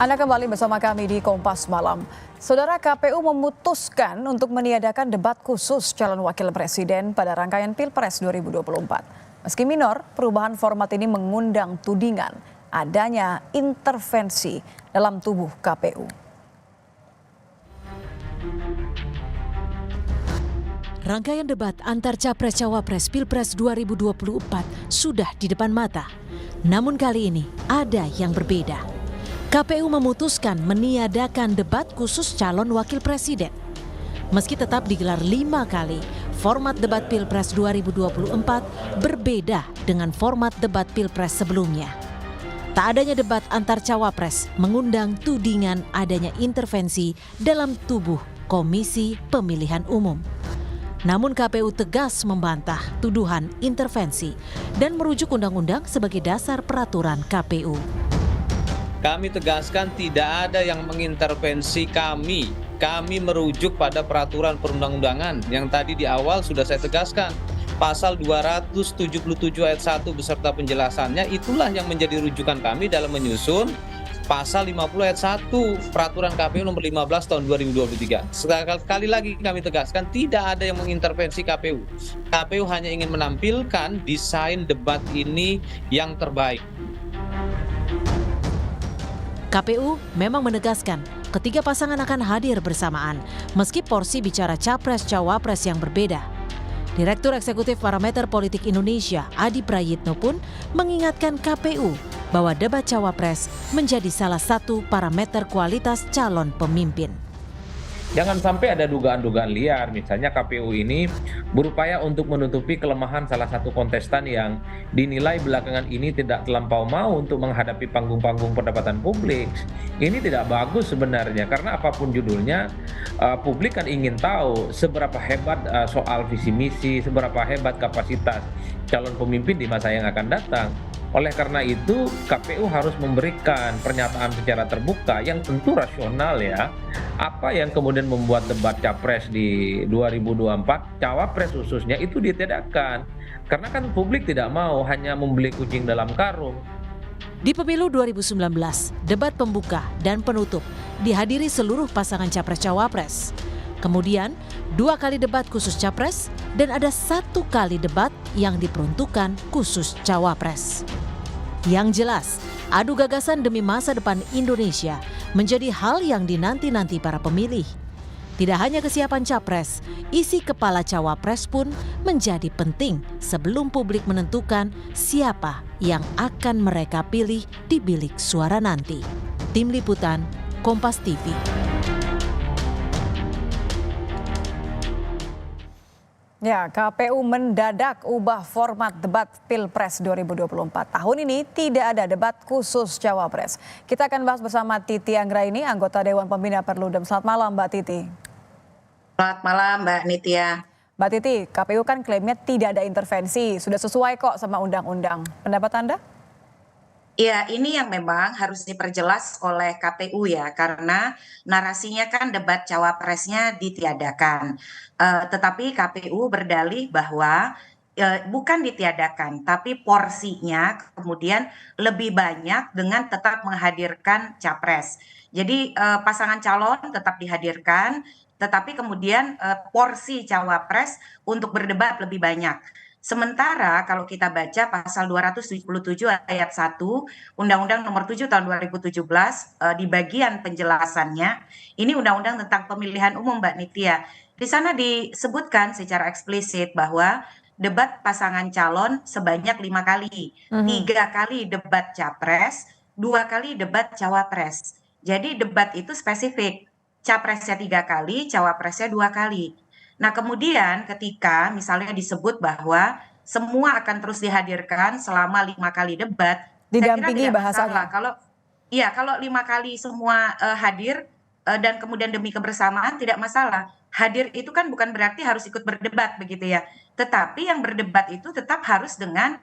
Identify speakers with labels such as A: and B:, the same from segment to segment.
A: Anda kembali bersama kami di Kompas Malam. Saudara, KPU memutuskan untuk meniadakan debat khusus calon wakil presiden pada rangkaian Pilpres 2024. Meski minor, perubahan format ini mengundang tudingan adanya intervensi dalam tubuh KPU.
B: Rangkaian debat antar Capres-Cawapres Pilpres 2024 sudah di depan mata. Namun kali ini ada yang berbeda. KPU memutuskan meniadakan debat khusus calon wakil presiden. Meski tetap digelar 5 kali, format debat Pilpres 2024 berbeda dengan format debat Pilpres sebelumnya. Tak adanya debat antar cawapres mengundang tudingan adanya intervensi dalam tubuh Komisi Pemilihan Umum. Namun KPU tegas membantah tuduhan intervensi dan merujuk undang-undang sebagai dasar peraturan KPU.
C: Kami tegaskan tidak ada yang mengintervensi kami. Kami merujuk pada peraturan perundang-undangan yang tadi di awal sudah saya tegaskan. Pasal 277 ayat 1 beserta penjelasannya itulah yang menjadi rujukan kami dalam menyusun pasal 50 ayat 1 peraturan KPU nomor 15 tahun 2023. Sekali lagi kami tegaskan tidak ada yang mengintervensi KPU. KPU hanya ingin menampilkan desain debat ini yang terbaik.
B: KPU memang menegaskan ketiga pasangan akan hadir bersamaan meski porsi bicara Capres-Cawapres yang berbeda. Direktur Eksekutif Parameter Politik Indonesia Adi Prayitno pun mengingatkan KPU bahwa debat Cawapres menjadi salah satu parameter kualitas calon pemimpin.
D: Jangan sampai ada dugaan-dugaan liar, misalnya KPU ini berupaya untuk menutupi kelemahan salah satu kontestan yang dinilai belakangan ini tidak terlampau mau untuk menghadapi panggung-panggung perdebatan publik. Ini tidak bagus sebenarnya, karena apapun judulnya, publik kan ingin tahu seberapa hebat soal visi misi, seberapa hebat kapasitas calon pemimpin di masa yang akan datang. Oleh karena itu, KPU harus memberikan pernyataan secara terbuka yang tentu rasional ya. Apa yang kemudian membuat debat Capres di 2024, Cawapres khususnya itu ditiadakan. Karena kan publik tidak mau hanya membeli kucing dalam karung.
B: Di pemilu 2019, debat pembuka dan penutup dihadiri seluruh pasangan Capres-Cawapres. Kemudian, 2 kali debat khusus Capres dan ada 1 kali debat yang diperuntukkan khusus Cawapres. Yang jelas, adu gagasan demi masa depan Indonesia menjadi hal yang dinanti-nanti para pemilih. Tidak hanya kesiapan Capres, isi kepala Cawapres pun menjadi penting sebelum publik menentukan siapa yang akan mereka pilih di bilik suara nanti. Tim Liputan, Kompas TV.
A: Ya, KPU mendadak ubah format debat Pilpres 2024. Tahun ini tidak ada debat khusus Cawapres. Kita akan bahas bersama Titi Anggraini, anggota Dewan Pembina Perludem. Selamat malam, Mbak Titi.
E: Selamat malam, Mbak Nitya.
A: Mbak Titi, KPU kan klaimnya tidak ada intervensi, sudah sesuai kok sama undang-undang. Pendapat Anda?
E: Ya, ini yang memang harus diperjelas oleh KPU ya, karena narasinya kan debat cawapresnya ditiadakan. Tetapi KPU berdalih bahwa bukan ditiadakan, tapi porsinya kemudian lebih banyak dengan tetap menghadirkan capres. Jadi pasangan calon tetap dihadirkan, tetapi kemudian porsi cawapres untuk berdebat lebih banyak. Sementara kalau kita baca pasal 277 ayat 1 Undang-Undang Nomor 7 tahun 2017 di bagian penjelasannya, ini undang-undang tentang pemilihan umum, Mbak Nitya. Di sana disebutkan secara eksplisit bahwa debat pasangan calon sebanyak 5 kali, 3 kali debat capres, 2 kali debat cawapres. Jadi debat itu spesifik, capresnya 3 kali, cawapresnya 2 kali. Nah, kemudian ketika misalnya disebut bahwa semua akan terus dihadirkan selama 5 kali debat,
A: Didampingi
E: saya kira tidak
A: bahasanya.
E: masalah. Kalau 5 kali semua hadir dan kemudian demi kebersamaan tidak masalah. Hadir itu kan bukan berarti harus ikut berdebat begitu ya. Tetapi yang berdebat itu tetap harus dengan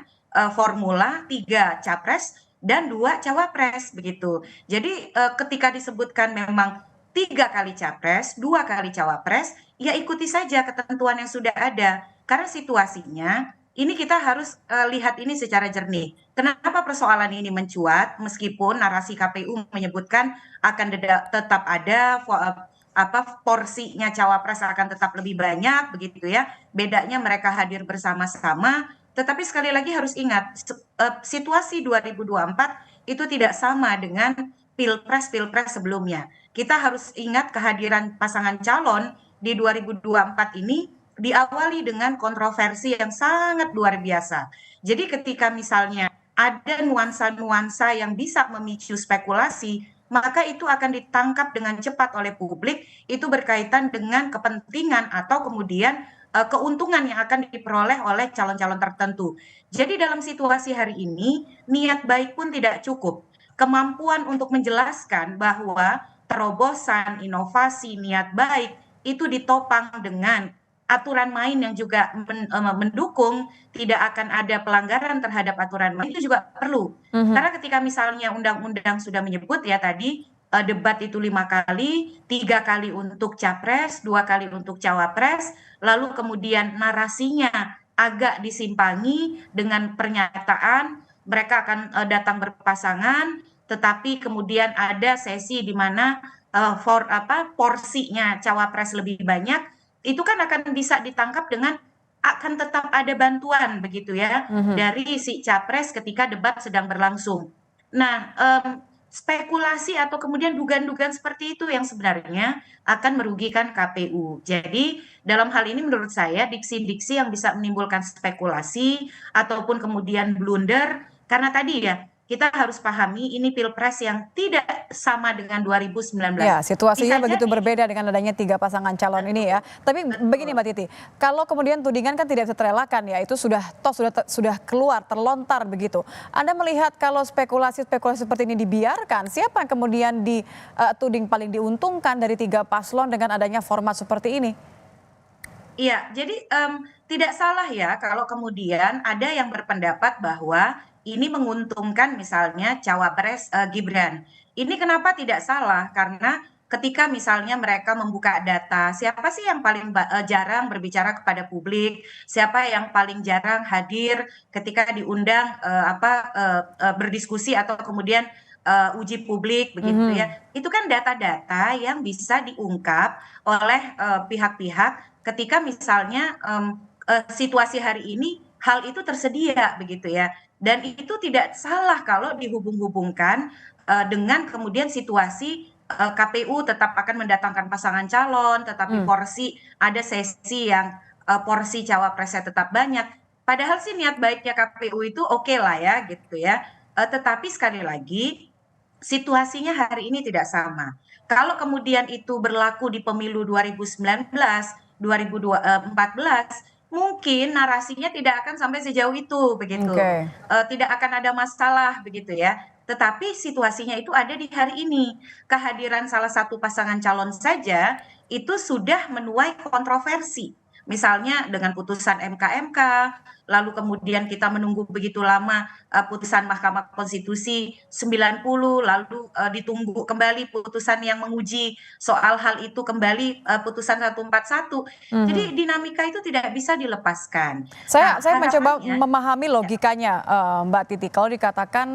E: formula 3 capres dan 2 cawapres begitu. Jadi ketika disebutkan memang 3 kali capres, 2 kali cawapres, ya ikuti saja ketentuan yang sudah ada. Karena situasinya ini kita harus lihat ini secara jernih. Kenapa persoalan ini mencuat meskipun narasi KPU menyebutkan akan tetap ada porsinya cawapres akan tetap lebih banyak begitu ya. Bedanya mereka hadir bersama-sama, tetapi sekali lagi harus ingat situasi 2024 itu tidak sama dengan pilpres-pilpres sebelumnya. Kita harus ingat kehadiran pasangan calon di 2024 ini diawali dengan kontroversi yang sangat luar biasa. Jadi ketika misalnya ada nuansa-nuansa yang bisa memicu spekulasi, maka itu akan ditangkap dengan cepat oleh publik, itu berkaitan dengan kepentingan atau kemudian keuntungan yang akan diperoleh oleh calon-calon tertentu. Jadi dalam situasi hari ini, niat baik pun tidak cukup. Kemampuan untuk menjelaskan bahwa terobosan, inovasi, niat baik itu ditopang dengan aturan main yang juga mendukung tidak akan ada pelanggaran terhadap aturan main itu juga perlu. Karena ketika misalnya undang-undang sudah menyebut ya tadi debat itu 5 kali, 3 kali untuk capres, 2 kali untuk cawapres, lalu kemudian narasinya agak disimpangi dengan pernyataan mereka akan datang berpasangan, tetapi kemudian ada sesi di mana porsinya cawapres lebih banyak, itu kan akan bisa ditangkap dengan akan tetap ada bantuan begitu ya dari si capres ketika debat sedang berlangsung. Nah, spekulasi atau kemudian dugaan-dugaan seperti itu yang sebenarnya akan merugikan KPU. Jadi dalam hal ini menurut saya diksi-diksi yang bisa menimbulkan spekulasi ataupun kemudian blunder, karena tadi ya kita harus pahami ini pilpres yang tidak sama dengan 2019.
A: Ya, situasinya
E: Bisa
A: begitu
E: jadi
A: berbeda dengan adanya 3 pasangan calon ini ya. Tapi begini Mbak Titi, kalau kemudian tudingan kan tidak bisa terelakkan ya, itu sudah keluar, terlontar begitu. Anda melihat kalau spekulasi-spekulasi seperti ini dibiarkan, siapa yang kemudian dituding paling diuntungkan dari 3 paslon dengan adanya format seperti ini?
E: Iya, jadi tidak salah ya kalau kemudian ada yang berpendapat bahwa ini menguntungkan misalnya cawapres Gibran. Ini kenapa tidak salah? Karena ketika misalnya mereka membuka data, siapa sih yang paling jarang berbicara kepada publik, siapa yang paling jarang hadir ketika diundang berdiskusi atau kemudian uji publik begitu ya. Itu kan data-data yang bisa diungkap oleh pihak-pihak ketika misalnya situasi hari ini hal itu tersedia begitu ya. Dan itu tidak salah kalau dihubung-hubungkan dengan kemudian situasi KPU tetap akan mendatangkan pasangan calon, tetapi ada sesi yang porsi cawapresnya tetap banyak. Padahal sih niat baiknya KPU itu oke lah ya gitu ya. Tetapi sekali lagi situasinya hari ini tidak sama. Kalau kemudian itu berlaku di pemilu 2019, 2014, mungkin narasinya tidak akan sampai sejauh itu begitu. Tidak akan ada masalah begitu ya. Tetapi situasinya itu ada di hari ini. Kehadiran salah satu pasangan calon saja itu sudah menuai kontroversi. Misalnya dengan putusan MK, lalu kemudian kita menunggu begitu lama putusan Mahkamah Konstitusi 90, lalu ditunggu kembali putusan yang menguji soal hal itu kembali putusan 141. Jadi dinamika itu tidak bisa dilepaskan.
A: Saya mencoba
E: harapannya
A: memahami logikanya Mbak Titi. Kalau dikatakan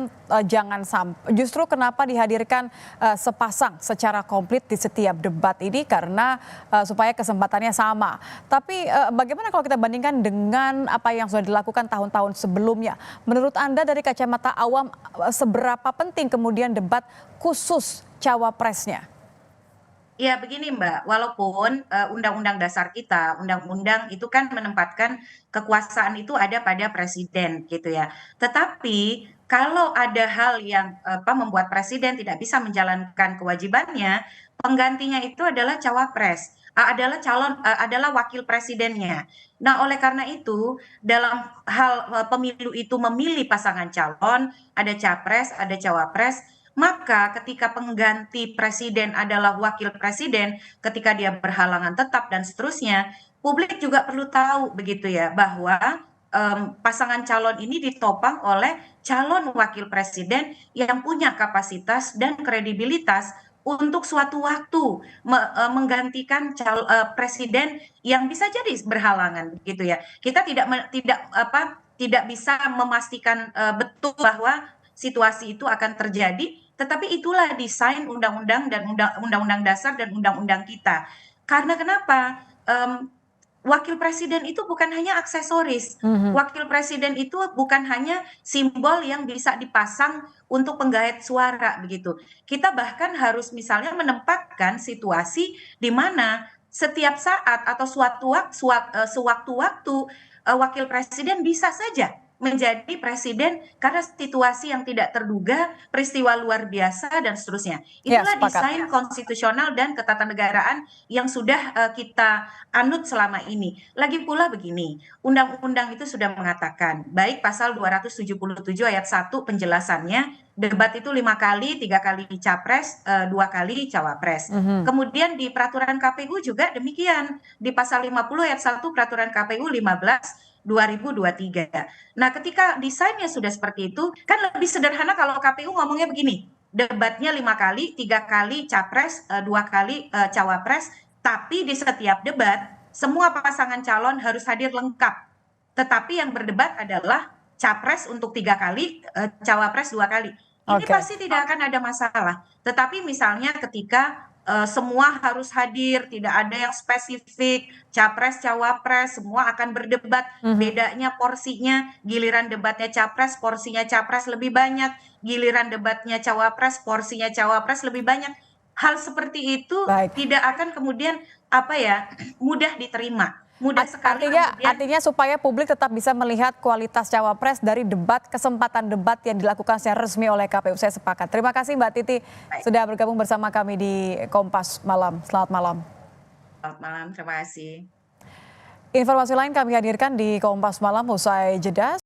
A: jangan sampai, justru kenapa dihadirkan sepasang secara komplit di setiap debat ini karena supaya kesempatannya sama. Tapi bagaimana kalau kita bandingkan dengan apa yang sudah dilakukan tahun-tahun sebelumnya? Menurut Anda dari kacamata awam seberapa penting kemudian debat khusus cawapresnya?
E: Ya begini Mbak, walaupun undang-undang dasar kita, undang-undang itu kan menempatkan kekuasaan itu ada pada presiden gitu ya. Tetapi kalau ada hal yang membuat presiden tidak bisa menjalankan kewajibannya, penggantinya itu adalah cawapres, adalah wakil presidennya. Nah, oleh karena itu dalam hal pemilu itu memilih pasangan calon, ada capres, ada cawapres, maka ketika pengganti presiden adalah wakil presiden, ketika dia berhalangan tetap dan seterusnya, publik juga perlu tahu begitu ya bahwa pasangan calon ini ditopang oleh calon wakil presiden yang punya kapasitas dan kredibilitas untuk suatu waktu menggantikan presiden yang bisa jadi berhalangan gitu ya. Kita tidak bisa memastikan betul bahwa situasi itu akan terjadi, tetapi itulah desain undang-undang dan undang-undang dasar dan undang-undang kita. Karena kenapa? Wakil presiden itu bukan hanya aksesoris. Wakil presiden itu bukan hanya simbol yang bisa dipasang untuk penggait suara begitu. Kita bahkan harus misalnya menempatkan situasi di mana setiap saat atau sewaktu-waktu wakil presiden bisa saja menjadi presiden karena situasi yang tidak terduga, peristiwa luar biasa dan seterusnya.
A: Ya,
E: Itulah
A: sepakat.
E: desain konstitusional dan ketatanegaraan yang sudah kita anut selama ini. Lagi pula begini, undang-undang itu sudah mengatakan, baik pasal 277 ayat 1 penjelasannya, debat itu 5 kali, 3 kali capres, 2 kali cawapres. Kemudian di peraturan KPU juga demikian, di pasal 50 ayat 1 peraturan KPU 15 2023. Nah, ketika desainnya sudah seperti itu, kan lebih sederhana kalau KPU ngomongnya begini, debatnya 5 kali, 3 kali capres, 2 kali cawapres, tapi di setiap debat, semua pasangan calon harus hadir lengkap. Tetapi yang berdebat adalah capres untuk 3 kali, cawapres 2 kali. Ini
A: Oke.
E: pasti tidak akan ada masalah. Tetapi misalnya ketika semua harus hadir, tidak ada yang spesifik, capres, cawapres, semua akan berdebat, bedanya porsinya, giliran debatnya capres, porsinya capres lebih banyak, giliran debatnya cawapres, porsinya cawapres lebih banyak. Hal seperti itu
A: Baik.
E: tidak akan kemudian mudah diterima. Mudah sekali
A: Artinya supaya publik tetap bisa melihat kualitas cawapres dari kesempatan debat yang dilakukan secara resmi oleh KPU. Saya sepakat. Terima kasih Mbak Titi sudah bergabung bersama kami di Kompas Malam. Selamat malam.
E: Selamat malam, terima kasih.
A: Informasi lain kami hadirkan di Kompas Malam usai jeda.